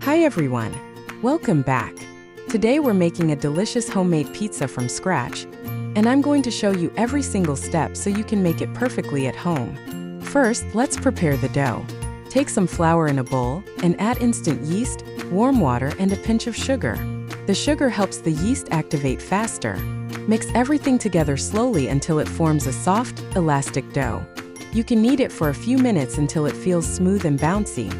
Hi everyone! Welcome back! Today we're making a delicious homemade pizza from scratch, and I'm going to show you every single step so you can make it perfectly at home. First, let's prepare the dough. Take some flour in a bowl and add instant yeast, warm water, and a pinch of sugar. The sugar helps the yeast activate faster. Mix everything together slowly until it forms a soft, elastic dough. You can knead it for a few minutes until it feels smooth and bouncy.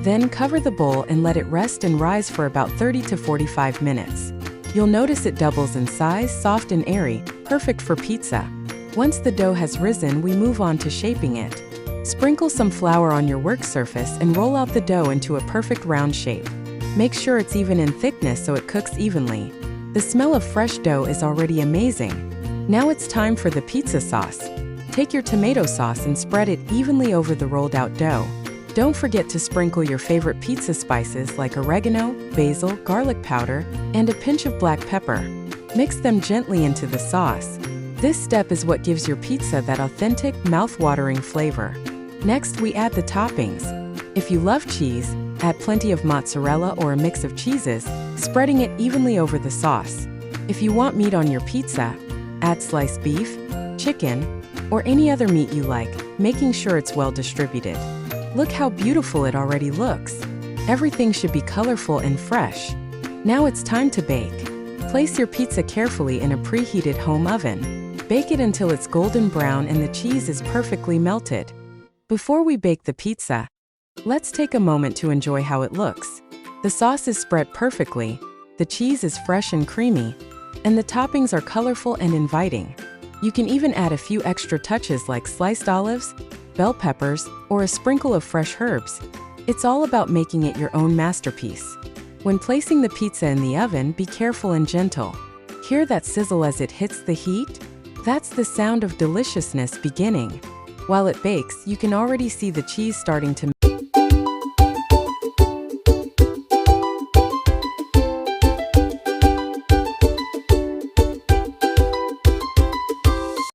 Then cover the bowl and let it rest and rise for about 30 to 45 minutes. You'll notice it doubles in size, soft and airy, perfect for pizza. Once the dough has risen, we move on to shaping it. Sprinkle some flour on your work surface and roll out the dough into a perfect round shape. Make sure it's even in thickness so it cooks evenly. The smell of fresh dough is already amazing. Now it's time for the pizza sauce. Take your tomato sauce and spread it evenly over the rolled out dough. Don't forget to sprinkle your favorite pizza spices like oregano, basil, garlic powder, and a pinch of black pepper. Mix them gently into the sauce. This step is what gives your pizza that authentic, mouth-watering flavor. Next, we add the toppings. If you love cheese, add plenty of mozzarella or a mix of cheeses, spreading it evenly over the sauce. If you want meat on your pizza, add sliced beef, chicken, or any other meat you like, making sure it's well distributed. Look how beautiful it already looks. Everything should be colorful and fresh. Now it's time to bake. Place your pizza carefully in a preheated home oven. Bake it until it's golden brown and the cheese is perfectly melted. Before we bake the pizza, let's take a moment to enjoy how it looks. The sauce is spread perfectly, the cheese is fresh and creamy, and the toppings are colorful and inviting. You can even add a few extra touches like sliced olives, bell peppers, or a sprinkle of fresh herbs. It's all about making it your own masterpiece. When placing the pizza in the oven, be careful and gentle. Hear that sizzle as it hits the heat? That's the sound of deliciousness beginning. While it bakes, you can already see the cheese starting to